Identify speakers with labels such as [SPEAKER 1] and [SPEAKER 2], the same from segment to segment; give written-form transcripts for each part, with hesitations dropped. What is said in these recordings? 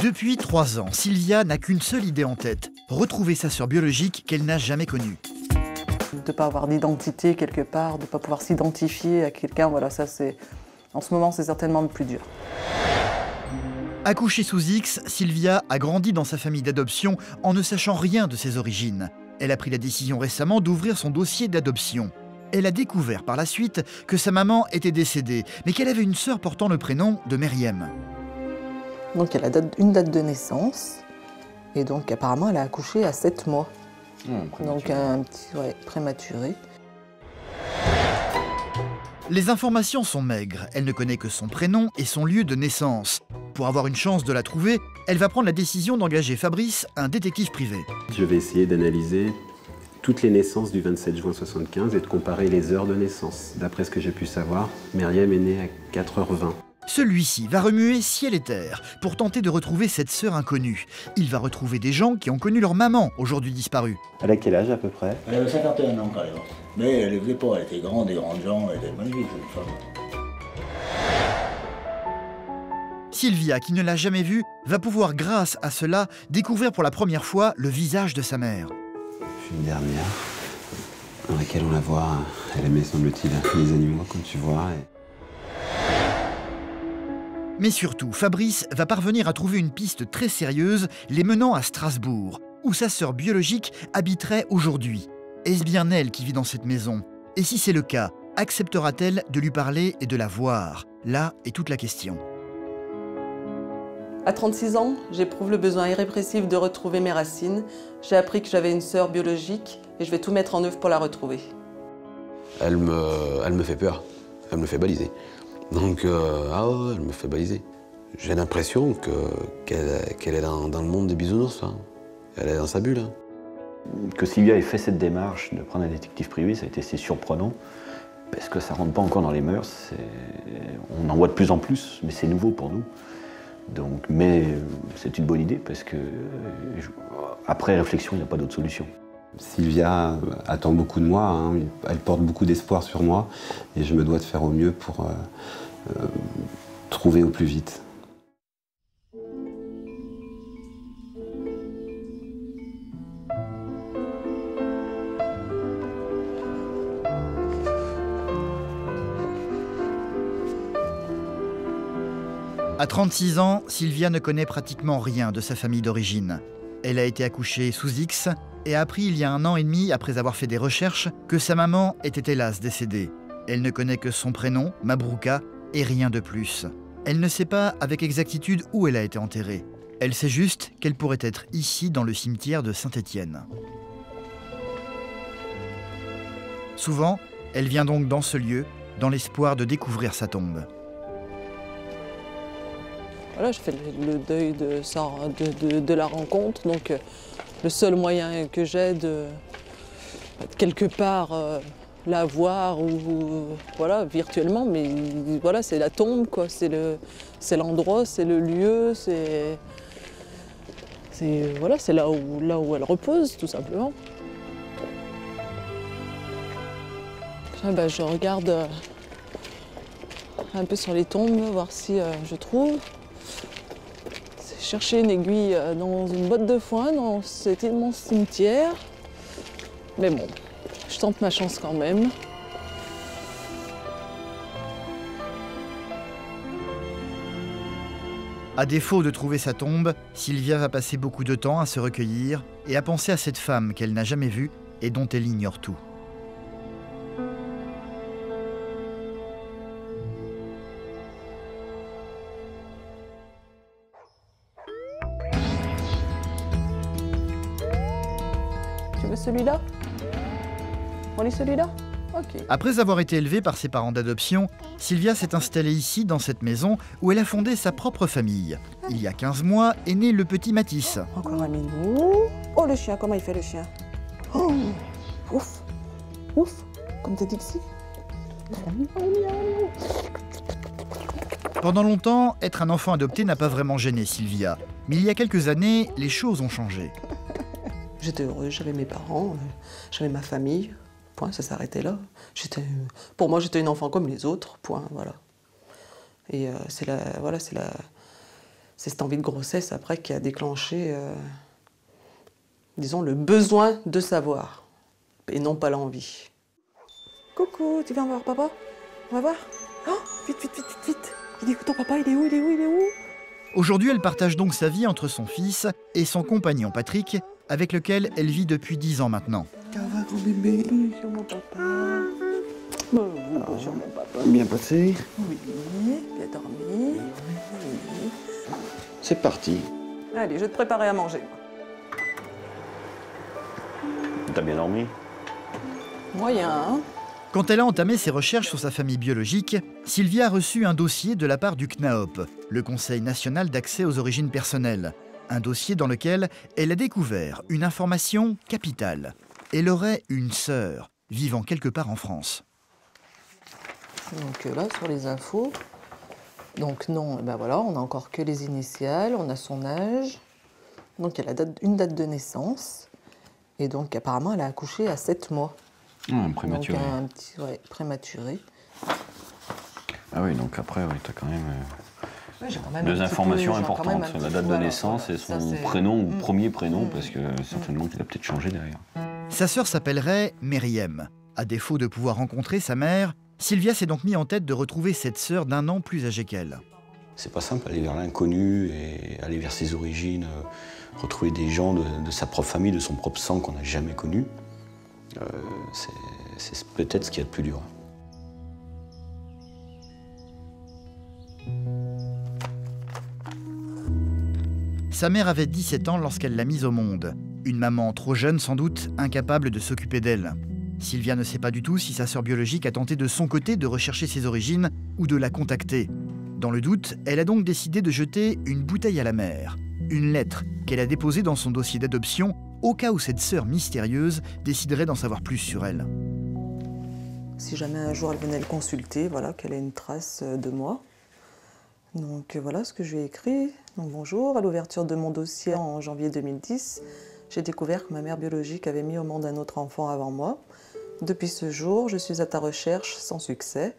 [SPEAKER 1] Depuis 3 ans, Sylvia n'a qu'une seule idée en tête, retrouver sa sœur biologique qu'elle n'a jamais connue.
[SPEAKER 2] De ne pas avoir d'identité quelque part, de ne pas pouvoir s'identifier à quelqu'un, voilà, ça c'est... En ce moment, c'est certainement le plus dur.
[SPEAKER 1] Accouchée sous X, Sylvia a grandi dans sa famille d'adoption en ne sachant rien de ses origines. Elle a pris la décision récemment d'ouvrir son dossier d'adoption. Elle a découvert par la suite que sa maman était décédée, mais qu'elle avait une sœur portant le prénom de Myriam.
[SPEAKER 2] Donc elle a une date de naissance, et donc apparemment elle a accouché à 7 mois. Donc un petit prématuré.
[SPEAKER 1] Les informations sont maigres, elle ne connaît que son prénom et son lieu de naissance. Pour avoir une chance de la trouver, elle va prendre la décision d'engager Fabrice, un détective privé.
[SPEAKER 3] Je vais essayer d'analyser toutes les naissances du 27 juin 1975 et de comparer les heures de naissance. D'après ce que j'ai pu savoir, Myriam est née à 4h20.
[SPEAKER 1] Celui-ci va remuer ciel et terre pour tenter de retrouver cette sœur inconnue. Il va retrouver des gens qui ont connu leur maman, aujourd'hui disparue.
[SPEAKER 3] Elle a quel âge à peu près?
[SPEAKER 4] Elle avait 51 ans quand elle est morte. Mais elle ne faisait pas, elle était grande, des grandes jambes, elle était magnifique cette femme.
[SPEAKER 1] Sylvia, qui ne l'a jamais vue, va pouvoir, grâce à cela, découvrir pour la première fois le visage de sa mère.
[SPEAKER 3] Une dernière, dans laquelle on la voit, elle aimait, semble-t-il, les animaux, comme tu vois.
[SPEAKER 1] Mais surtout, Fabrice va parvenir à trouver une piste très sérieuse les menant à Strasbourg, où sa sœur biologique habiterait aujourd'hui. Est-ce bien elle qui vit dans cette maison? Et si c'est le cas, acceptera-t-elle de lui parler et de la voir? Là est toute la question.
[SPEAKER 2] À 36 ans, j'éprouve le besoin irrépressif de retrouver mes racines. J'ai appris que j'avais une sœur biologique et je vais tout mettre en œuvre pour la retrouver.
[SPEAKER 5] Elle me fait peur, elle me fait baliser. Donc, elle me fait baliser. J'ai l'impression qu'elle est dans le monde des bisounours, hein. Elle est dans sa bulle. Hein.
[SPEAKER 6] Que Sylvia ait fait cette démarche de prendre un détective privé, ça a été assez surprenant, parce que ça ne rentre pas encore dans les mœurs. On en voit de plus en plus, mais c'est nouveau pour nous. Donc, mais c'est une bonne idée, parce que après réflexion, il n'y a pas d'autre solution.
[SPEAKER 3] Sylvia attend beaucoup de moi, hein. Elle porte beaucoup d'espoir sur moi, et je me dois de faire au mieux pour trouver au plus vite.
[SPEAKER 1] À 36 ans, Sylvia ne connaît pratiquement rien de sa famille d'origine. Elle a été accouchée sous X et a appris il y a 1 an et demi, après avoir fait des recherches, que sa maman était hélas décédée. Elle ne connaît que son prénom, Mabrouka, et rien de plus. Elle ne sait pas avec exactitude où elle a été enterrée. Elle sait juste qu'elle pourrait être ici, dans le cimetière de Saint-Étienne. Souvent, elle vient donc dans ce lieu, dans l'espoir de découvrir sa tombe.
[SPEAKER 2] Voilà, je fais le deuil de la rencontre, donc le seul moyen que j'ai de quelque part la voir ou voilà virtuellement, mais voilà, c'est la tombe, quoi, c'est l'endroit, c'est le lieu, c'est voilà, c'est là où elle repose tout simplement. Là, je regarde un peu sur les tombes, voir si je trouve. Chercher une aiguille dans une botte de foin, dans cet immense cimetière. Mais bon, je tente ma chance quand même.
[SPEAKER 1] À défaut de trouver sa tombe, Sylvia va passer beaucoup de temps à se recueillir et à penser à cette femme qu'elle n'a jamais vue et dont elle ignore tout.
[SPEAKER 2] Tu veux celui-là? On lit celui-là? Ok.
[SPEAKER 1] Après avoir été élevée par ses parents d'adoption, Sylvia s'est installée ici, dans cette maison, où elle a fondé sa propre famille. Il y a 15 mois est né le petit Mathis.
[SPEAKER 2] Encore un minou. Oh, le chien, comment il fait le chien? Oh, ouf, ouf, comme t'as dit ici.
[SPEAKER 1] Pendant longtemps, être un enfant adopté n'a pas vraiment gêné Sylvia. Mais il y a quelques années, les choses ont changé.
[SPEAKER 2] J'étais heureuse, j'avais mes parents, j'avais ma famille. Point, ça s'arrêtait là. Pour moi, j'étais une enfant comme les autres. Point, voilà. Et c'est cette envie de grossesse après qui a déclenché, disons, le besoin de savoir, et non pas l'envie. Coucou, tu viens voir papa? On va voir? Oh, vite, vite, vite, vite, vite. Il est où ton papa? Il est où? Il est où? Il est où?
[SPEAKER 1] Aujourd'hui, elle partage donc sa vie entre son fils et son compagnon Patrick, avec lequel elle vit depuis 10 ans maintenant.
[SPEAKER 2] Ça va, grand bébé? Sur mon papa. Sur mon papa.
[SPEAKER 6] Bien passé.
[SPEAKER 2] Oui, bien dormi. Oui.
[SPEAKER 6] C'est parti.
[SPEAKER 2] Allez, je vais te préparer à manger.
[SPEAKER 6] T'as bien dormi?
[SPEAKER 2] Moyen, hein?
[SPEAKER 1] Quand elle a entamé ses recherches sur sa famille biologique, Sylvia a reçu un dossier de la part du CNAOP, le Conseil national d'accès aux origines personnelles. Un dossier dans lequel elle a découvert une information capitale. Elle aurait une sœur vivant quelque part en France.
[SPEAKER 2] Donc là, sur les infos, donc non, ben voilà, on n'a encore que les initiales, on a son âge, donc elle a une date de naissance, et donc apparemment elle a accouché à 7 mois.
[SPEAKER 6] Prématuré.
[SPEAKER 2] Donc un petit, prématuré.
[SPEAKER 6] Ah oui, donc après, oui, t'as quand même,
[SPEAKER 2] J'ai quand même
[SPEAKER 6] deux informations
[SPEAKER 2] quand même
[SPEAKER 6] importantes,
[SPEAKER 2] un petit
[SPEAKER 6] la date de
[SPEAKER 2] voilà,
[SPEAKER 6] naissance
[SPEAKER 2] voilà.
[SPEAKER 6] et son
[SPEAKER 2] Ça,
[SPEAKER 6] prénom, ou premier prénom, parce que certainement qu'il a peut-être changé derrière.
[SPEAKER 1] Sa sœur s'appellerait Myriam. À défaut de pouvoir rencontrer sa mère, Sylvia s'est donc mis en tête de retrouver cette sœur d'1 an plus âgée qu'elle.
[SPEAKER 5] C'est pas simple, aller vers l'inconnu et aller vers ses origines, retrouver des gens de sa propre famille, de son propre sang qu'on n'a jamais connu. C'est peut-être ce qu'il y a de plus dur.
[SPEAKER 1] Sa mère avait 17 ans lorsqu'elle l'a mise au monde. Une maman trop jeune sans doute, incapable de s'occuper d'elle. Sylvia ne sait pas du tout si sa sœur biologique a tenté de son côté de rechercher ses origines ou de la contacter. Dans le doute, elle a donc décidé de jeter une bouteille à la mer. Une lettre qu'elle a déposée dans son dossier d'adoption au cas où cette sœur mystérieuse déciderait d'en savoir plus sur elle.
[SPEAKER 2] Si jamais un jour elle venait le consulter, voilà, qu'elle ait une trace de moi. Donc voilà ce que je lui ai écrit. Donc, bonjour, à l'ouverture de mon dossier en janvier 2010, j'ai découvert que ma mère biologique avait mis au monde un autre enfant avant moi. Depuis ce jour, je suis à ta recherche sans succès.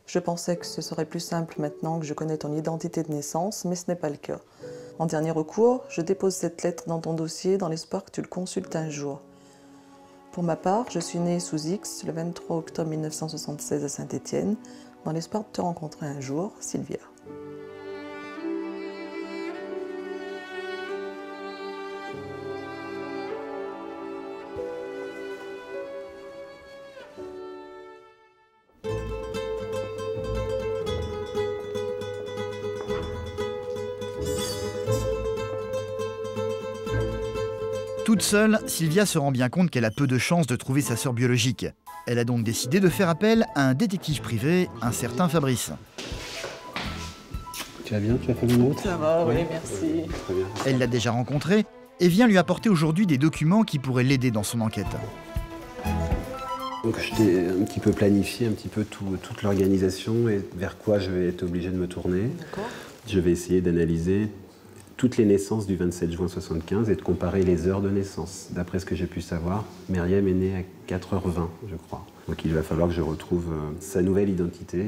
[SPEAKER 2] Je pensais que ce serait plus simple maintenant que je connais ton identité de naissance, mais ce n'est pas le cas. En dernier recours, je dépose cette lettre dans ton dossier dans l'espoir que tu le consultes un jour. Pour ma part, je suis née sous X le 23 octobre 1976 à Saint-Étienne, dans l'espoir de te rencontrer un jour, Sylvia.
[SPEAKER 1] Toute seule, Sylvia se rend bien compte qu'elle a peu de chances de trouver sa sœur biologique. Elle a donc décidé de faire appel à un détective privé, un certain Fabrice.
[SPEAKER 3] Tu vas bien? Tu as fait une route?
[SPEAKER 2] Ça va, oui, merci.
[SPEAKER 3] Très bien.
[SPEAKER 1] Elle l'a déjà rencontré et vient lui apporter aujourd'hui des documents qui pourraient l'aider dans son enquête.
[SPEAKER 3] Donc je t'ai un petit peu planifié un petit peu toute l'organisation et vers quoi je vais être obligé de me tourner.
[SPEAKER 2] D'accord.
[SPEAKER 3] Je vais essayer d'analyser toutes les naissances du 27 juin 75 et de comparer les heures de naissance. D'après ce que j'ai pu savoir, Myriam est née à 4h20, je crois. Donc il va falloir que je retrouve sa nouvelle identité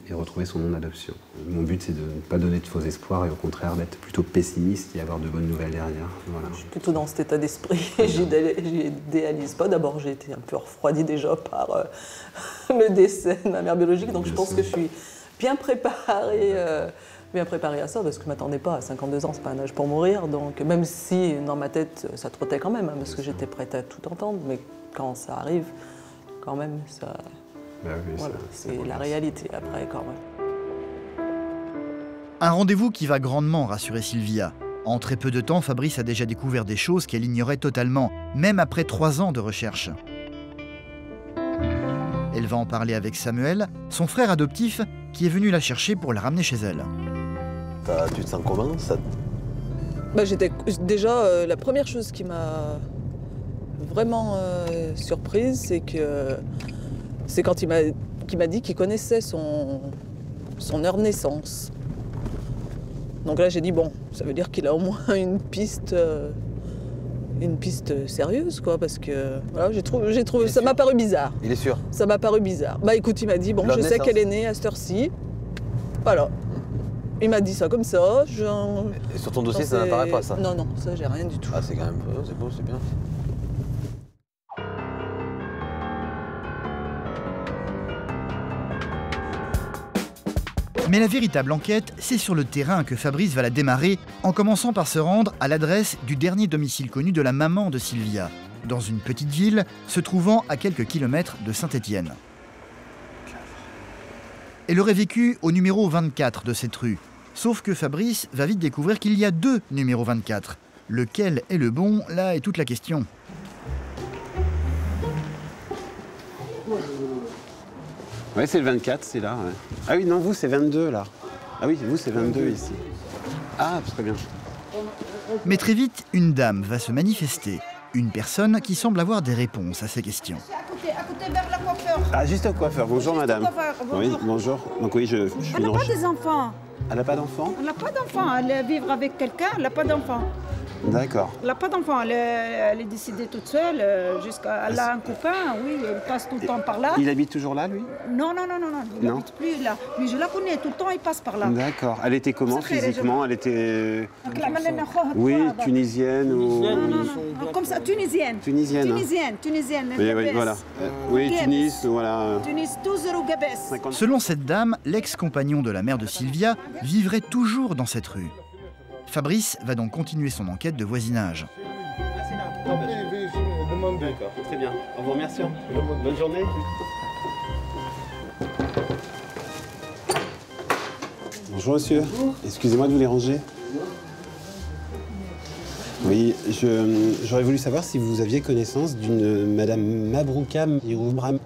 [SPEAKER 3] et retrouver son nom d'adoption. Mon but, c'est de ne pas donner de faux espoirs et au contraire d'être plutôt pessimiste et avoir de bonnes nouvelles derrière. Voilà.
[SPEAKER 2] Je suis plutôt dans cet état d'esprit. J'idéalise pas. D'abord, j'ai été un peu refroidie déjà par le décès de ma mère biologique. Donc je pense que je suis bien préparée à ça, parce que je ne m'attendais pas à 52 ans, c'est pas un âge pour mourir. Donc même si dans ma tête, ça trottait quand même, parce que j'étais prête à tout entendre. Mais quand ça arrive, quand même, ça...
[SPEAKER 3] Bah oui,
[SPEAKER 2] voilà, c'est la réalité après quand même.
[SPEAKER 1] Un rendez-vous qui va grandement rassurer Sylvia. En très peu de temps, Fabrice a déjà découvert des choses qu'elle ignorait totalement, même après 3 ans de recherche. Elle va en parler avec Samuel, son frère adoptif, qui est venu la chercher pour la ramener chez elle.
[SPEAKER 5] Tu te sens comment ça...
[SPEAKER 2] Déjà, la première chose qui m'a vraiment surprise, c'est quand il m'a dit qu'il connaissait son heure de naissance. Donc là, j'ai dit, bon, ça veut dire qu'il a au moins une piste sérieuse, quoi, parce que voilà, j'ai trouvé ça m'a paru bizarre.
[SPEAKER 5] Il est sûr?
[SPEAKER 2] Ça m'a paru bizarre. Bah écoute, il m'a dit, bon, je sais qu'elle est née à cette heure-ci. Voilà. Il m'a dit ça comme ça.
[SPEAKER 5] Et sur ton dossier, ça n'apparaît pas, ça?
[SPEAKER 2] Non, non, ça, j'ai rien du tout.
[SPEAKER 5] Ah, c'est quand même... c'est beau, c'est bien.
[SPEAKER 1] Mais la véritable enquête, c'est sur le terrain que Fabrice va la démarrer, en commençant par se rendre à l'adresse du dernier domicile connu de la maman de Sylvia, dans une petite ville se trouvant à quelques kilomètres de Saint-Étienne. Elle aurait vécu au numéro 24 de cette rue, sauf que Fabrice va vite découvrir qu'il y a 2 numéros 24. Lequel est le bon, là est toute la question.
[SPEAKER 3] Ouais, c'est le 24, c'est là. Ouais. Ah oui, non, vous, c'est 22, là. Ah oui, vous, c'est 22 ici. Ah, très bien.
[SPEAKER 1] Mais très vite, une dame va se manifester. Une personne qui semble avoir des réponses à ces questions.
[SPEAKER 7] À côté vers la coiffeur.
[SPEAKER 3] Ah, juste au coiffeur. Bonjour, madame.
[SPEAKER 7] Bonjour.
[SPEAKER 3] Oui, bonjour. Donc oui, je suis
[SPEAKER 7] Elle n'a pas des enfants.
[SPEAKER 3] Elle n'a pas d'enfant?
[SPEAKER 7] Elle n'a pas d'enfants. Elle est vivre avec quelqu'un, elle n'a pas d'enfant.
[SPEAKER 3] D'accord.
[SPEAKER 7] Elle n'a pas d'enfant. Elle est décidée toute seule. Elle a un copain, oui, elle passe tout le temps par là.
[SPEAKER 3] Il habite toujours là, lui?
[SPEAKER 7] Non. Il n'habite plus là. Mais je la connais, tout le temps, il passe par là.
[SPEAKER 3] D'accord. Elle était comment physiquement? Elle était...
[SPEAKER 7] Oui,
[SPEAKER 3] tunisienne ou...
[SPEAKER 7] Non. Comme ça, tunisienne.
[SPEAKER 3] Tunisienne.
[SPEAKER 7] Tunisienne.
[SPEAKER 3] Oui, voilà. Oui, Tunis, voilà.
[SPEAKER 7] Tunis, toujours au Gabès.
[SPEAKER 1] Selon cette dame, l'ex-compagnon de la mère de Sylvia vivrait toujours dans cette rue. Fabrice va donc continuer son enquête de voisinage.
[SPEAKER 3] D'accord, très bien. Au revoir, merci. Bonne journée. Bonjour monsieur, excusez-moi de vous déranger. Oui, j'aurais voulu savoir si vous aviez connaissance d'une madame Mabrouka Hiroumram.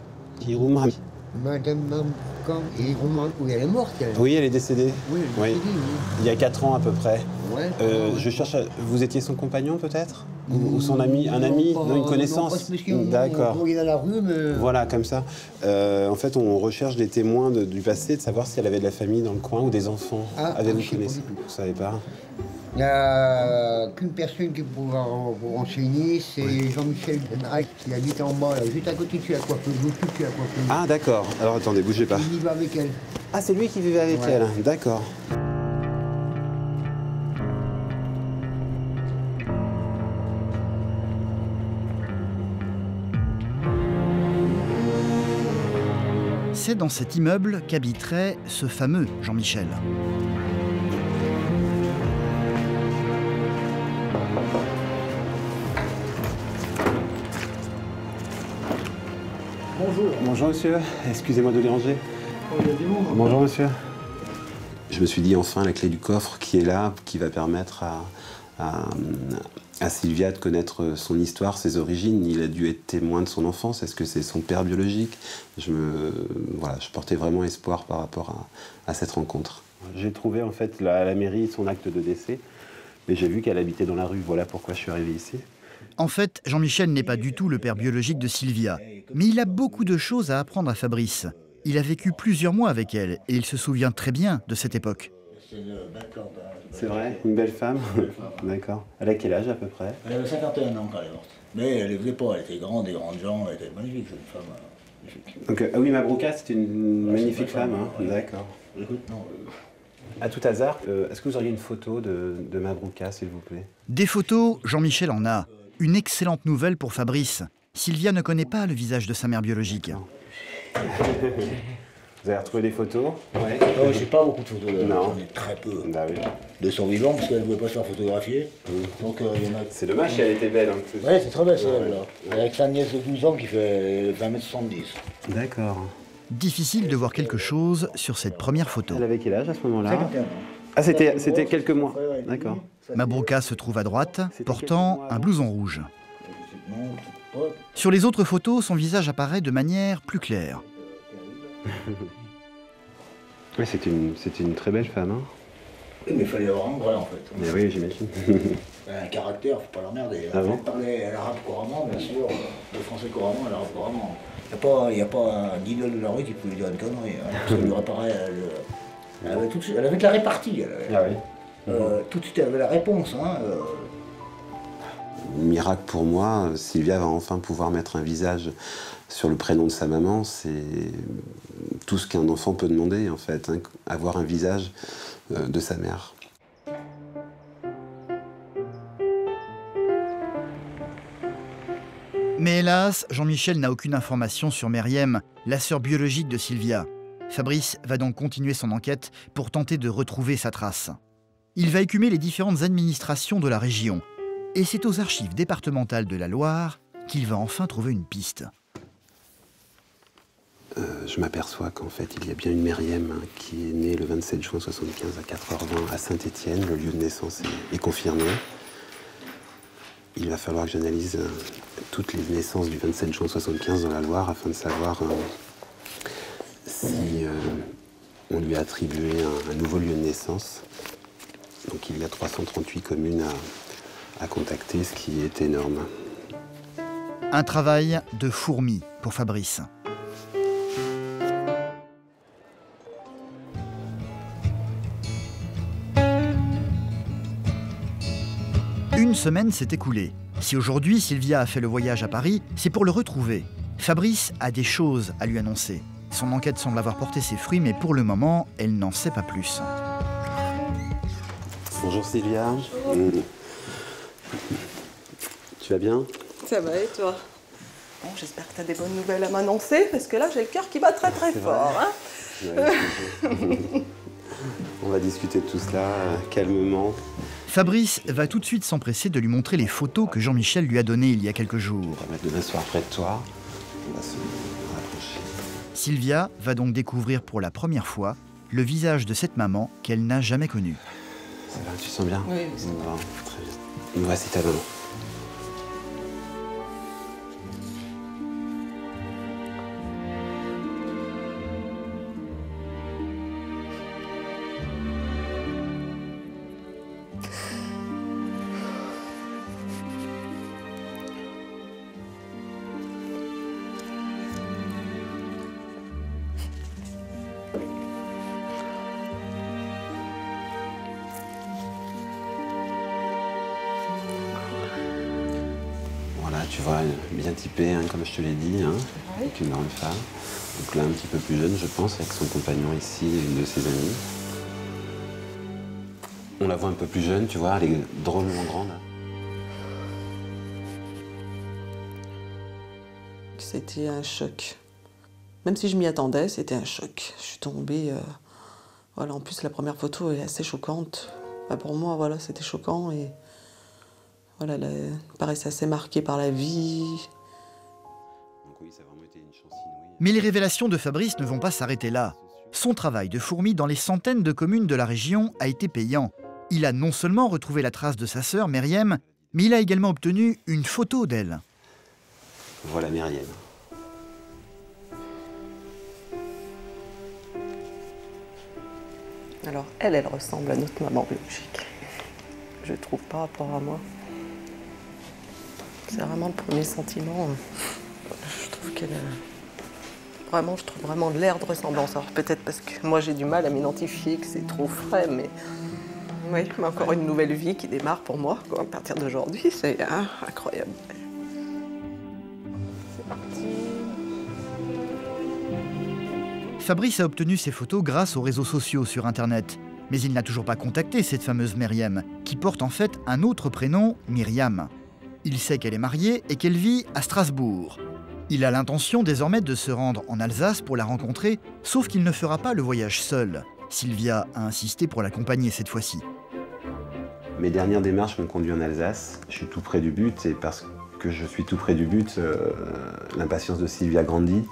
[SPEAKER 8] Madame Mabrouka Hiroumram, oui, elle est morte.
[SPEAKER 3] Oui, elle est décédée.
[SPEAKER 8] Oui, elle est décédée, oui.
[SPEAKER 3] Il y a 4 ans à peu près.
[SPEAKER 8] Ouais,
[SPEAKER 3] je cherche vous étiez son compagnon peut-être ou son ami? Un ami? Non, une connaissance? D'accord.
[SPEAKER 8] On est dans la rue, mais...
[SPEAKER 3] Voilà, comme ça. En fait, on recherche des témoins du passé, de savoir si elle avait de la famille dans le coin ou des enfants.
[SPEAKER 8] Ah,
[SPEAKER 3] avez-vous
[SPEAKER 8] je sais
[SPEAKER 3] connaissance?
[SPEAKER 8] pas du tout.
[SPEAKER 3] Vous savez pas?
[SPEAKER 8] Il n'y a qu'une personne qui pourra vous renseigner, c'est Jean-Michel Benrac qui habite en bas, là, juste à côté de la coiffeuse, au-dessus de la coiffeuse.
[SPEAKER 3] Ah, d'accord. Alors attendez, bougez pas.
[SPEAKER 8] Il va avec elle.
[SPEAKER 3] Ah, c'est lui qui vivait avec
[SPEAKER 8] Ouais.
[SPEAKER 3] elle. D'accord.
[SPEAKER 1] C'est dans cet immeuble qu'habiterait ce fameux Jean-Michel.
[SPEAKER 8] Bonjour.
[SPEAKER 3] Bonjour monsieur, excusez-moi de déranger. Bonjour monsieur. Je me suis dit enfin la clé du coffre qui est là, qui va permettre à Sylvia de connaître son histoire, ses origines. Il a dû être témoin de son enfance. Est-ce que c'est son père biologique? Je portais vraiment espoir par rapport à cette rencontre. J'ai trouvé en fait à la mairie son acte de décès, mais j'ai vu qu'elle habitait dans la rue. Voilà pourquoi je suis arrivé ici.
[SPEAKER 1] En fait, Jean-Michel n'est pas du tout le père biologique de Sylvia, mais il a beaucoup de choses à apprendre à Fabrice. Il a vécu plusieurs mois avec elle et il se souvient très bien de cette époque.
[SPEAKER 3] C'est vrai, une belle femme. D'accord. Elle a quel âge à peu près?
[SPEAKER 4] Elle avait 51 ans quand elle est morte. Mais elle ne faisait pas, elle était grande, des grandes jambes, elle était magnifique cette femme.
[SPEAKER 3] Donc, ah oui, Mabrouka, c'était une magnifique femme. Hein.
[SPEAKER 4] Ouais.
[SPEAKER 3] D'accord.
[SPEAKER 4] Écoute, non.
[SPEAKER 3] À tout hasard, est-ce que vous auriez une photo de Mabrouka, s'il vous plaît?
[SPEAKER 1] Des photos, Jean-Michel en a. Une excellente nouvelle pour Fabrice. Sylvia ne connaît pas le visage de sa mère biologique.
[SPEAKER 3] Vous avez retrouvé des photos? Ouais.
[SPEAKER 4] Non, je n'ai pas beaucoup de photos de
[SPEAKER 3] Non.
[SPEAKER 4] j'en ai très peu.
[SPEAKER 3] Bah oui.
[SPEAKER 4] De son vivant, parce qu'elle ne pouvait pas se faire photographier. Donc il y en a...
[SPEAKER 3] C'est dommage si elle était belle en plus.
[SPEAKER 4] Ouais, c'est très belle celle-là. Avec sa nièce de 12 ans qui fait 20,70 m.
[SPEAKER 3] D'accord.
[SPEAKER 1] Difficile de voir quelque chose sur cette première photo.
[SPEAKER 3] Elle avait quel âge à ce moment-là?
[SPEAKER 4] 51 ans.
[SPEAKER 3] Ah, c'était quelques mois. D'accord.
[SPEAKER 1] Mabrouka se trouve à droite, portant un blouson rouge.
[SPEAKER 4] Non, pas.
[SPEAKER 1] Sur les autres photos, son visage apparaît de manière plus claire.
[SPEAKER 3] Oui, c'était une très belle femme. Hein.
[SPEAKER 4] Oui, mais il fallait avoir un vrai en fait.
[SPEAKER 3] Mais oui, j'imagine.
[SPEAKER 4] Elle a un caractère, faut pas l'emmerder.
[SPEAKER 3] Ah bon?
[SPEAKER 4] Elle parlait l'arabe couramment, bien sûr, le français couramment et l'arabe couramment. Il n'y a pas un guignol de la rue qui peut lui dire une connerie. Hein, parce qu'elle lui réparait. Elle avait de la répartie.
[SPEAKER 3] Ah oui.
[SPEAKER 4] Tout de suite, elle avait la réponse. Hein,
[SPEAKER 3] Miracle pour moi, Sylvia va enfin pouvoir mettre un visage sur le prénom de sa maman. C'est tout ce qu'un enfant peut demander en fait, hein, avoir un visage de sa mère.
[SPEAKER 1] Mais hélas, Jean-Michel n'a aucune information sur Myriam, la sœur biologique de Sylvia. Fabrice va donc continuer son enquête pour tenter de retrouver sa trace. Il va écumer les différentes administrations de la région. Et c'est aux archives départementales de la Loire qu'il va enfin trouver une piste.
[SPEAKER 3] Je m'aperçois qu'en fait, il y a bien une Myriam qui est née le 27 juin 75 à 4h20 à Saint-Étienne. Le lieu de naissance est confirmé. Il va falloir que j'analyse toutes les naissances du 27 juin 75 dans la Loire afin de savoir si on lui a attribué un nouveau lieu de naissance. Donc il y a 338 communes à contacter, ce qui est énorme.
[SPEAKER 1] Un travail de fourmi pour Fabrice. Une semaine s'est écoulée. Si aujourd'hui Sylvia a fait le voyage à Paris, c'est pour le retrouver. Fabrice a des choses à lui annoncer. Son enquête semble avoir porté ses fruits, mais pour le moment, elle n'en sait pas plus.
[SPEAKER 3] Bonjour Sylvia. Bonjour. Tu vas bien?
[SPEAKER 2] Ça va et toi? Bon, j'espère que tu as des bonnes nouvelles à m'annoncer, parce que là j'ai le cœur qui bat très très fort. Hein,
[SPEAKER 3] ouais, on va discuter de tout cela calmement.
[SPEAKER 1] Fabrice va tout de suite s'empresser de lui montrer les photos que Jean-Michel lui a données il y a quelques jours.
[SPEAKER 3] On va permettre de m'asseoir près de toi. On va se rapprocher.
[SPEAKER 1] Sylvia va donc découvrir pour la première fois le visage de cette maman qu'elle n'a jamais connue.
[SPEAKER 3] Ça va, tu sens bien?
[SPEAKER 2] Oui, ça va.
[SPEAKER 3] Bon, très bien. Me voici ta maman. Tu vois, bien typée, hein, comme je te l'ai dit, hein, oui. Une grande femme. Donc là, un petit peu plus jeune, je pense, avec son compagnon ici et une de ses amies. On la voit un peu plus jeune, tu vois, elle est drôlement grande.
[SPEAKER 2] C'était un choc. Même si je m'y attendais, c'était un choc. Je suis tombée... Voilà, en plus, la première photo est assez choquante. Bah, pour moi, voilà, c'était choquant et... Voilà, elle paraissait assez marquée par la vie.
[SPEAKER 3] Donc oui, ça a vraiment été une chance inouïe.
[SPEAKER 1] Mais les révélations de Fabrice ne vont pas s'arrêter là. Son travail de fourmi dans les centaines de communes de la région a été payant. Il a non seulement retrouvé la trace de sa sœur, Myriam, mais il a également obtenu une photo d'elle.
[SPEAKER 3] Voilà Myriam.
[SPEAKER 2] Alors, elle ressemble à notre maman biologique. Je trouve par rapport à moi. C'est vraiment le premier sentiment. Je trouve qu'elle a... Vraiment, je trouve vraiment l'air de ressemblance. Alors peut-être parce que moi j'ai du mal à m'identifier, que c'est trop frais, mais... Oui, mais encore une nouvelle vie qui démarre pour moi, quoi. À partir d'aujourd'hui, c'est incroyable. C'est parti.
[SPEAKER 1] Fabrice a obtenu ces photos grâce aux réseaux sociaux sur Internet. Mais il n'a toujours pas contacté cette fameuse Myriam, qui porte en fait un autre prénom, Myriam. Il sait qu'elle est mariée et qu'elle vit à Strasbourg. Il a l'intention désormais de se rendre en Alsace pour la rencontrer, sauf qu'il ne fera pas le voyage seul. Sylvia a insisté pour l'accompagner cette fois-ci.
[SPEAKER 3] Mes dernières démarches m'ont conduit en Alsace. Je suis tout près du but et parce que je suis tout près du but, l'impatience de Sylvia grandit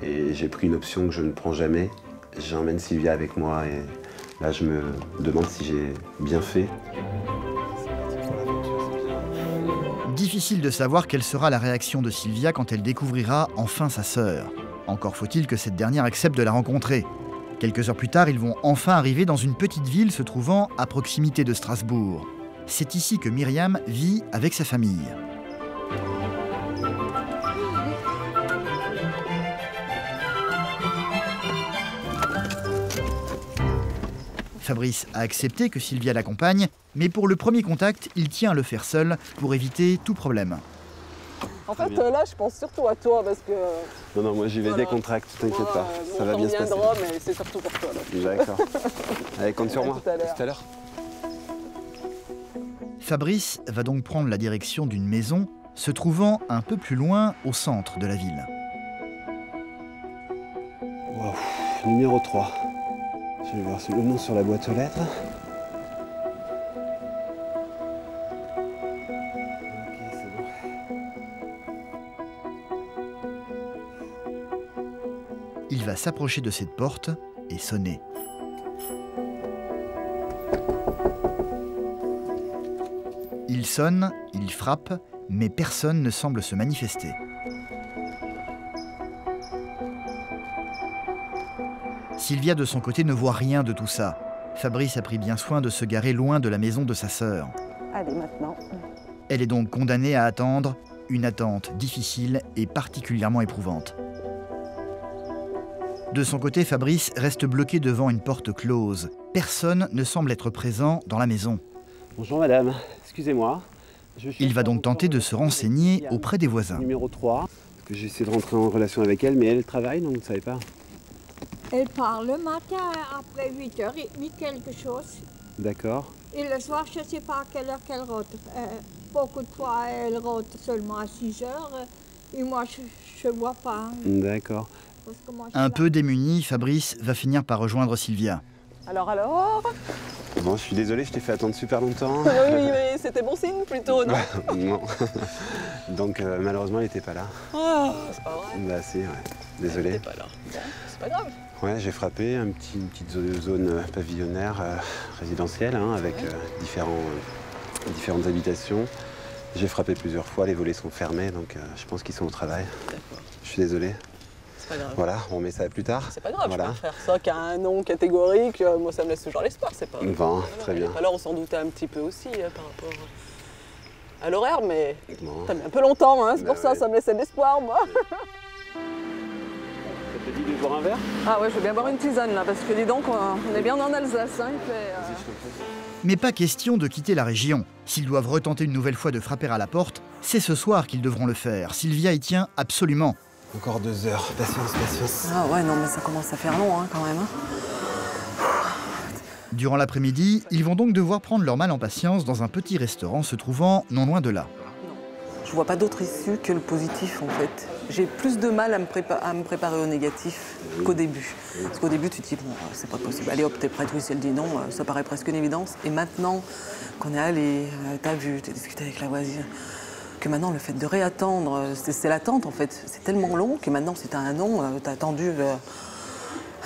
[SPEAKER 3] et j'ai pris une option que je ne prends jamais. J'emmène Sylvia avec moi et là je me demande si j'ai bien fait.
[SPEAKER 1] Difficile de savoir quelle sera la réaction de Sylvia quand elle découvrira enfin sa sœur. Encore faut-il que cette dernière accepte de la rencontrer. Quelques heures plus tard, ils vont enfin arriver dans une petite ville se trouvant à proximité de Strasbourg. C'est ici que Myriam vit avec sa famille. Fabrice a accepté que Sylvia l'accompagne, mais pour le premier contact, il tient à le faire seul pour éviter tout problème.
[SPEAKER 2] En
[SPEAKER 3] Très
[SPEAKER 2] fait,
[SPEAKER 3] bien.
[SPEAKER 2] là, je pense surtout à toi parce que.
[SPEAKER 3] Non, non, moi j'y vais
[SPEAKER 2] Voilà.
[SPEAKER 3] décontracte, t'inquiète pas, ça va
[SPEAKER 2] on
[SPEAKER 3] bien se passer.
[SPEAKER 2] viendra, mais c'est surtout pour toi. Là.
[SPEAKER 3] D'accord. Allez, compte sur
[SPEAKER 2] À
[SPEAKER 3] moi.
[SPEAKER 2] tout à l'heure.
[SPEAKER 3] À tout à l'heure.
[SPEAKER 1] Fabrice va donc prendre la direction d'une maison se trouvant un peu plus loin au centre de la ville.
[SPEAKER 3] Wow. Numéro 3. Je vais voir le nom sur la boîte aux lettres. Ok, c'est bon.
[SPEAKER 1] Il va s'approcher de cette porte et sonner. Il sonne, il frappe, mais personne ne semble se manifester. Sylvia, de son côté, ne voit rien de tout ça. Fabrice a pris bien soin de se garer loin de la maison de sa sœur.
[SPEAKER 2] Allez, maintenant.
[SPEAKER 1] Elle est donc condamnée à attendre, une attente difficile et particulièrement éprouvante. De son côté, Fabrice reste bloqué devant une porte close. Personne ne semble être présent dans la maison.
[SPEAKER 3] Bonjour madame, excusez-moi.
[SPEAKER 1] Il va donc tenter de se renseigner auprès des voisins.
[SPEAKER 3] Numéro 3. Parce que j'ai essayé de rentrer en relation avec elle, mais elle travaille, donc vous ne savez pas.
[SPEAKER 9] Elle part le matin après 8h30 quelque chose.
[SPEAKER 3] D'accord.
[SPEAKER 9] Et le soir, je ne sais pas à quelle heure qu'elle rentre. Beaucoup de fois, elle rentre seulement à 6h. Et moi, je ne vois pas.
[SPEAKER 3] D'accord.
[SPEAKER 9] Parce que moi, je
[SPEAKER 1] Un
[SPEAKER 9] suis
[SPEAKER 1] peu démuni, Fabrice va finir par rejoindre Sylvia.
[SPEAKER 2] Alors
[SPEAKER 3] Bon, je suis désolé, je t'ai fait attendre super longtemps.
[SPEAKER 2] Oui, mais c'était bon signe plutôt, non?
[SPEAKER 3] Non. Donc malheureusement, elle n'était pas là.
[SPEAKER 2] Oh, c'est pas vrai.
[SPEAKER 3] Bah si, ouais. Désolé.
[SPEAKER 2] Elle était pas là. Bon, c'est pas grave.
[SPEAKER 3] Ouais, j'ai frappé une petite zone pavillonnaire résidentielle hein, avec différentes habitations. J'ai frappé plusieurs fois, les volets sont fermés, donc je pense qu'ils sont au travail.
[SPEAKER 2] D'accord.
[SPEAKER 3] Je suis désolé.
[SPEAKER 2] C'est pas grave.
[SPEAKER 3] Voilà, on met ça plus tard.
[SPEAKER 2] C'est pas grave,
[SPEAKER 3] Voilà.
[SPEAKER 2] je préfère ça qu'à un nom catégorique. Moi, ça me laisse toujours l'espoir, c'est pas.
[SPEAKER 3] Bon, très bien.
[SPEAKER 2] Alors, on s'en doutait un petit peu aussi par rapport à l'horaire, mais
[SPEAKER 3] Bon.
[SPEAKER 2] t'as mis un peu longtemps, hein, c'est
[SPEAKER 3] Bah
[SPEAKER 2] pour ça,
[SPEAKER 3] ouais.
[SPEAKER 2] ça me laissait de l'espoir, moi.
[SPEAKER 3] Ça te dit de boire un verre?
[SPEAKER 2] Ah ouais, je vais bien boire une tisane là, parce que dis donc, on est bien en Alsace, hein, il fait.
[SPEAKER 1] Mais pas question de quitter la région. S'ils doivent retenter une nouvelle fois de frapper à la porte, c'est ce soir qu'ils devront le faire. Sylvia y tient absolument.
[SPEAKER 3] Encore 2 heures. Patience, patience.
[SPEAKER 2] Ah ouais, non, mais ça commence à faire long, hein, quand même. Hein.
[SPEAKER 1] Durant l'après-midi, ils vont donc devoir prendre leur mal en patience dans un petit restaurant se trouvant non loin de là.
[SPEAKER 2] Je vois pas d'autre issue que le positif, en fait. J'ai plus de mal à me préparer au négatif qu'au début. Parce qu'au début, tu te dis, bon, c'est pas possible. Allez hop, t'es prête, oui, si elle dit non, ça paraît presque une évidence. Et maintenant, qu'on est allé, t'as vu, t'as discuté avec la voisine, que maintenant, le fait de réattendre, c'est l'attente, en fait. C'est tellement long que maintenant, si t'as un non, t'as attendu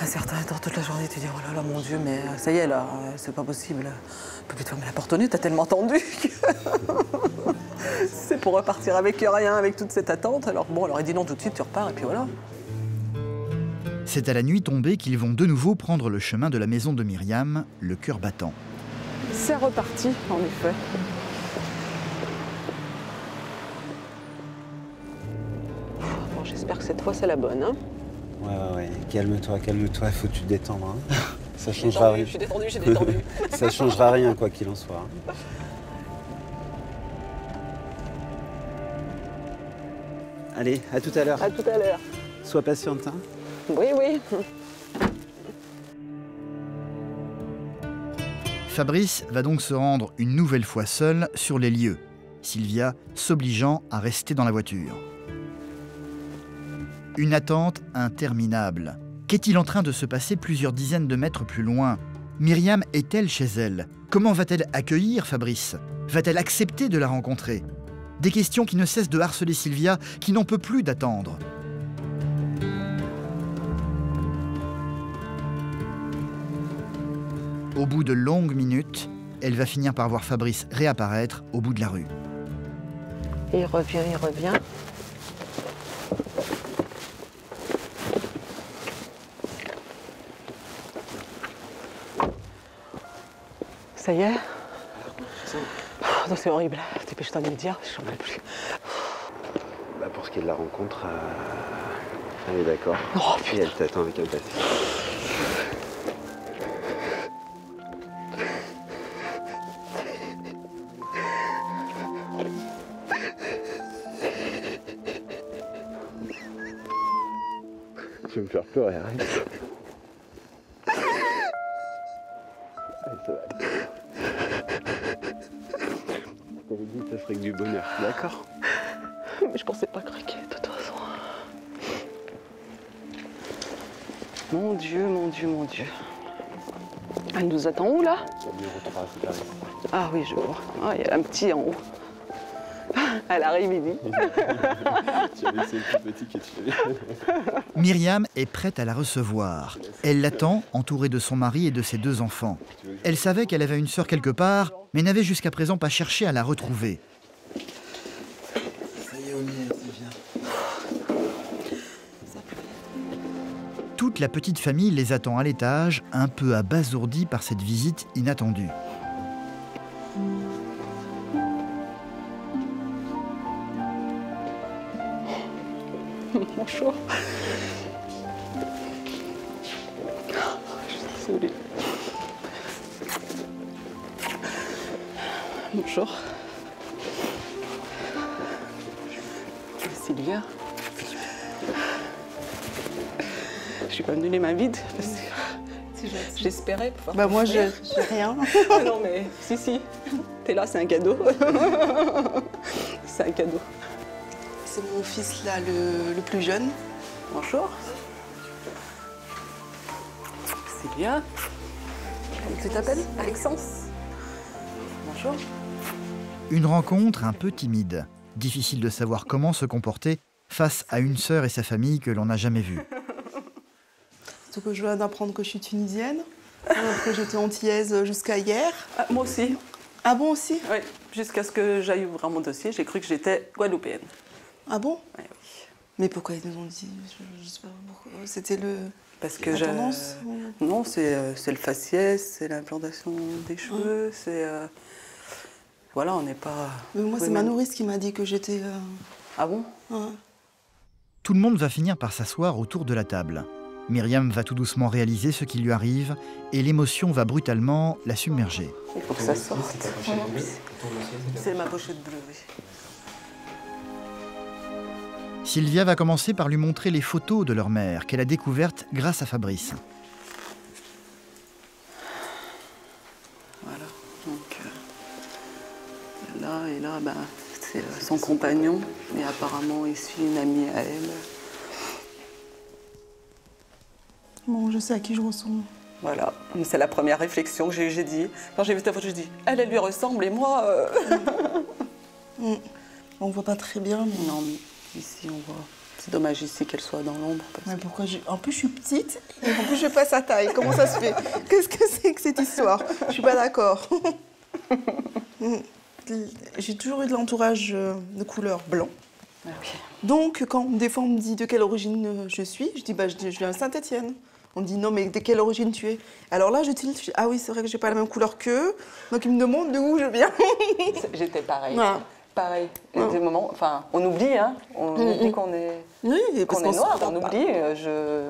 [SPEAKER 2] un certain temps toute la journée, tu dis, oh là là, mon Dieu, mais ça y est, là, c'est pas possible. Tu peux plus te fermer la porte au nez, t'as tellement tendu que... C'est pour repartir avec rien, avec toute cette attente. Alors bon, elle aurait dit non tout de suite, tu repars, et puis voilà.
[SPEAKER 1] C'est à la nuit tombée qu'ils vont de nouveau prendre le chemin de la maison de Myriam, le cœur battant.
[SPEAKER 2] C'est reparti, en effet. Bon, j'espère que cette fois, c'est la bonne, hein.
[SPEAKER 3] Ouais. Calme-toi, il faut que tu te détends. Hein. Ça
[SPEAKER 2] J'ai
[SPEAKER 3] changera
[SPEAKER 2] détendu,
[SPEAKER 3] rien.
[SPEAKER 2] j'ai détendu, j'ai détendu.
[SPEAKER 3] Ça changera rien, quoi qu'il en soit. hein. Allez, à tout à l'heure.
[SPEAKER 2] À tout à l'heure.
[SPEAKER 3] Sois patiente. Hein.
[SPEAKER 2] Oui, oui.
[SPEAKER 1] Fabrice va donc se rendre une nouvelle fois seul sur les lieux, Sylvia s'obligeant à rester dans la voiture. Une attente interminable. Qu'est-il en train de se passer plusieurs dizaines de mètres plus loin? Myriam est-elle chez elle? Comment va-t-elle accueillir Fabrice? Va-t-elle accepter de la rencontrer? Des questions qui ne cessent de harceler Sylvia, qui n'en peut plus d'attendre. Au bout de longues minutes, elle va finir par voir Fabrice réapparaître au bout de la rue.
[SPEAKER 2] Il revient, il revient. Ça y est? Non, c'est horrible. Dépêche-toi de me dire, j'en peux plus.
[SPEAKER 3] Bah, pour ce qui est de la rencontre, elle est d'accord.
[SPEAKER 2] Oh,
[SPEAKER 3] Et elle t'attend avec impatience. Tu vas me faire pleurer, arrête. Ça va. Je t'avais dit que ça serait que du bonheur, d'accord?
[SPEAKER 2] Mais je pensais pas craquer de toute façon. Mon Dieu, mon Dieu, mon Dieu. Elle nous attend où là? Ah oui, je vois. Ah, il y a un petit en haut. Elle arrive, il dit.
[SPEAKER 3] Tu as laissé le plus petit que tu avais.
[SPEAKER 1] Myriam est prête à la recevoir. Elle l'attend, entourée de son mari et de ses 2 enfants. Elle savait qu'elle avait une sœur quelque part, mais n'avait jusqu'à présent pas cherché à la retrouver.
[SPEAKER 5] Ça y est, on y est, c'est bien.
[SPEAKER 1] Toute la petite famille les attend à l'étage, un peu abasourdie par cette visite inattendue.
[SPEAKER 2] Bonjour. Je suis désolée. Bonjour. Sylvia. Je suis pas venue les mains vides parce que j'espérais pouvoir.
[SPEAKER 10] Bah moi j'ai rien.
[SPEAKER 2] Ah non mais si, t'es là, c'est un cadeau. C'est un cadeau.
[SPEAKER 10] C'est mon fils là, le plus jeune.
[SPEAKER 2] Bonjour. Sylvia. Comment tu t'appelles? Alexandre. Bonjour.
[SPEAKER 1] Une rencontre un peu timide. Difficile de savoir comment se comporter face à une sœur et sa famille que l'on n'a jamais vue.
[SPEAKER 10] Surtout que je viens d'apprendre que je suis tunisienne. Après j'étais antillaise jusqu'à hier.
[SPEAKER 2] Ah, moi aussi.
[SPEAKER 10] Ah bon aussi?
[SPEAKER 2] Oui, jusqu'à ce que j'aille ouvrir mon dossier, j'ai cru que j'étais guadeloupéenne.
[SPEAKER 10] Ah bon?
[SPEAKER 2] Oui.
[SPEAKER 10] Mais pourquoi ils nous ont dit? Je sais pas pourquoi. C'était le...
[SPEAKER 2] Parce que
[SPEAKER 10] la tendance ou...
[SPEAKER 2] Non, c'est le faciès, c'est l'implantation des cheveux, c'est... Voilà, on n'est pas...
[SPEAKER 10] Mais moi, c'est ma nourrice qui m'a dit que j'étais...
[SPEAKER 2] Ah bon?
[SPEAKER 10] Ouais.
[SPEAKER 1] Tout le monde va finir par s'asseoir autour de la table. Myriam va tout doucement réaliser ce qui lui arrive et l'émotion va brutalement la submerger.
[SPEAKER 2] Il faut que ça sorte. C'est ma pochette bleue, oui.
[SPEAKER 1] Sylvia va commencer par lui montrer les photos de leur mère qu'elle a découvertes grâce à Fabrice.
[SPEAKER 2] Voilà, donc là et là, ben, c'est son compagnon et apparemment ici une amie à elle.
[SPEAKER 10] Bon, je sais à qui je ressemble.
[SPEAKER 2] Voilà, c'est la première réflexion que j'ai dit. Quand j'ai vu ta photo, j'ai dit, elle lui ressemble et moi...
[SPEAKER 10] On voit pas très bien, mais...
[SPEAKER 2] Non, mais ici on voit. C'est dommage ici qu'elle soit dans l'ombre.
[SPEAKER 10] Mais pourquoi en plus je suis petite et en plus je fais pas sa taille. Comment ça se fait? Qu'est-ce que c'est que cette histoire? Je suis pas d'accord. J'ai toujours eu de l'entourage de couleur blanc.
[SPEAKER 2] Okay.
[SPEAKER 10] Donc quand des fois on me dit de quelle origine je suis, je dis bah je viens de Saint-Étienne. On me dit non mais de quelle origine tu es? Alors là je tilte, je dis ah oui c'est vrai que j'ai pas la même couleur qu'eux. Donc ils me demandent d'où je viens.
[SPEAKER 2] J'étais pareil.
[SPEAKER 10] Ouais.
[SPEAKER 2] Pareil. Des moments, enfin, on oublie, hein. On oublie qu'on est, qu'on est noir, on oublie.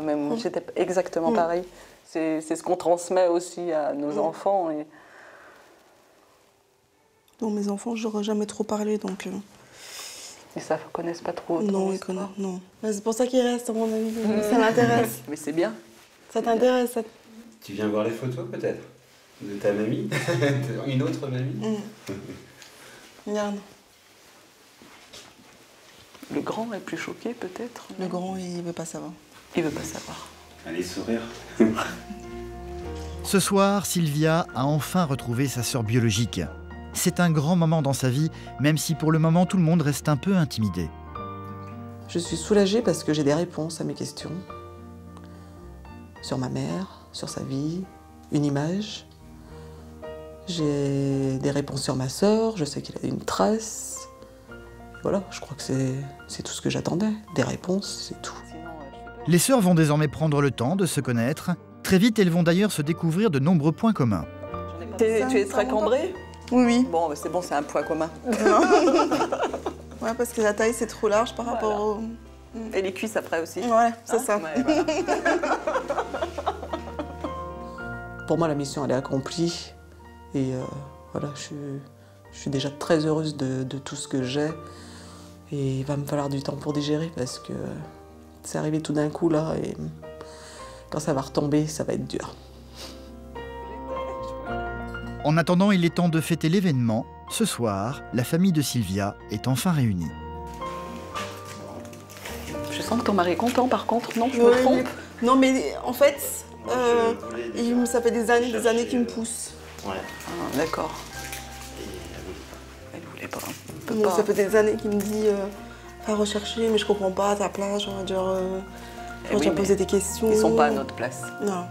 [SPEAKER 2] Même j'étais exactement pareil. C'est ce qu'on transmet aussi à nos enfants. Et...
[SPEAKER 10] Bon, mes enfants, je leur ai jamais trop parlé, donc...
[SPEAKER 2] Ils ne connaissent pas trop.
[SPEAKER 10] Non, ils connaissent, non. C'est pour ça qu'ils restent, à mon avis. Ça m'intéresse.
[SPEAKER 2] Mais c'est bien.
[SPEAKER 10] Ça t'intéresse ça...
[SPEAKER 3] Tu viens voir les photos, peut-être? De ta mamie? Une autre mamie?
[SPEAKER 10] Regarde.
[SPEAKER 2] Le grand est plus choqué, peut-être?
[SPEAKER 10] Le grand, il veut pas savoir.
[SPEAKER 2] Il veut pas savoir.
[SPEAKER 3] Allez, sourire.
[SPEAKER 1] Ce soir, Sylvia a enfin retrouvé sa sœur biologique. C'est un grand moment dans sa vie, même si pour le moment tout le monde reste un peu intimidé.
[SPEAKER 2] Je suis soulagée parce que j'ai des réponses à mes questions. Sur ma mère, sur sa vie, une image. J'ai des réponses sur ma sœur, je sais qu'il a une trace. Voilà, je crois que c'est tout ce que j'attendais. Des réponses, c'est tout.
[SPEAKER 1] Les sœurs vont désormais prendre le temps de se connaître. Très vite, elles vont d'ailleurs se découvrir de nombreux points communs.
[SPEAKER 2] Tu es très cambrée?
[SPEAKER 10] Oui, oui.
[SPEAKER 2] Bon, c'est bon, c'est un point commun.
[SPEAKER 10] Ouais, parce que la taille, c'est trop large par rapport au...
[SPEAKER 2] Et les cuisses après aussi.
[SPEAKER 10] Ouais, c'est ça.
[SPEAKER 2] Ouais, voilà. Pour moi, la mission, elle est accomplie. Et voilà, je suis déjà très heureuse de tout ce que j'ai. Et il va me falloir du temps pour digérer parce que C'est arrivé tout d'un coup là et quand ça va retomber, ça va être dur.
[SPEAKER 1] En attendant, il est temps de fêter l'événement. Ce soir, la famille de Sylvia est enfin réunie.
[SPEAKER 11] Je sens que ton mari est content par contre, non? Je me trompe?
[SPEAKER 10] Non mais en fait, ça fait des années qu'il me pousse.
[SPEAKER 11] Ouais. Ah, d'accord. Elle voulait pas.
[SPEAKER 10] Donc, ça fait des années qu'il me dit va rechercher, mais je comprends pas à ta place, genre, tu vas poser des questions.
[SPEAKER 11] Ils sont pas à notre place.
[SPEAKER 10] Non.